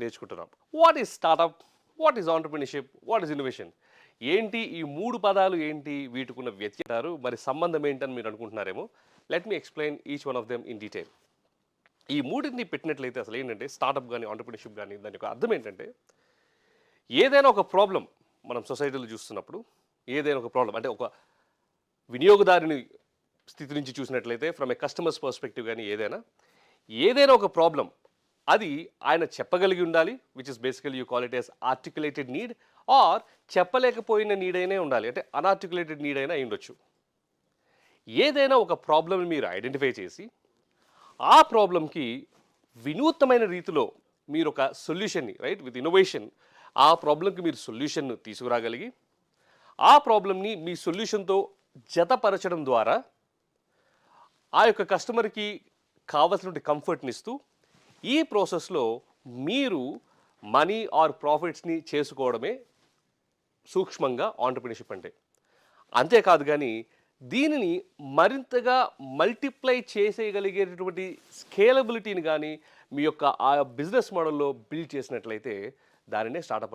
నేర్చుకుంటున్నాం. What is startup, what is entrepreneurship, what is innovation? ఏంటి ఈ 3 పదాలు ఏంటి? వీటికున్న వ్యత్యాసాలు మరి సంబంధం ఏంటని మీరు అనుకుంటున్నారేమో. Let me explain each one of them in detail. ఈ మూడింటిని పెట్టినట్లయితే అసలు ఏంటంటే స్టార్టప్ గాని, ఆంటర్‌ప్రెన్యూర్‌షిప్ గాని దాని యొక్క అర్థం ఏంటంటే ఏదైనా ఒక ప్రాబ్లమ్ మనం సొసైటీలో చూస్తున్నప్పుడు ఏదైనా ఒక ప్రాబ్లమ్ అంటే ఒక వినియోగదారుని స్థితి నుంచి చూసినట్లయితే ఫ్రమ్ ఏ కస్టమర్స్ పర్స్పెక్టివ్ గాని ఏదైనా ఒక ప్రాబ్లమ్ అది ఆయన చెప్పగలిగి ఉండాలి. Which is basically you call it as articulated need or చెప్పలేకపోయిన నీడ్ అయినా ఉండాలి. అంటే అన్ఆర్టిక్యులేటెడ్ నీడ్ అయినా అయ్యుండొచ్చు. ఏదైనా ఒక ప్రాబ్లమ్‌ని మీరు ఐడెంటిఫై చేసి ఆ ప్రాబ్లమ్‌కి వినూత్నమైన రీతిలో మీరొక సొల్యూషన్‌ని రైట్ విత్ ఇన్నోవేషన్ ఆ ప్రాబ్లమ్‌కి మీరు సొల్యూషన్‌ను తీసుకురాగలిగి ఆ ప్రాబ్లమ్‌ని మీ సొల్యూషన్‌తో జతపరచడం ద్వారా ఆ యొక్క కస్టమర్‌కి కావాల్సినటువంటి కంఫర్ట్‌ని ఇస్తూ ఈ ప్రాసెస్‌లో మీరు మనీ ఆర్ ప్రాఫిట్స్‌ని చేసుకోవడమే సూక్ష్మంగా ఆంటర్‌ప్రెన్యూర్‌షిప్ అంటే. అంతేకాదు గానీ దీనిని మరింతగా మల్టిప్లై చేసేయగలిగేటటువంటి స్కేలబిలిటీని గానీ మీ యొక్క ఆ బిజినెస్ మోడల్‌లో బిల్డ్ చేసినట్లయితే దానినే స్టార్టప్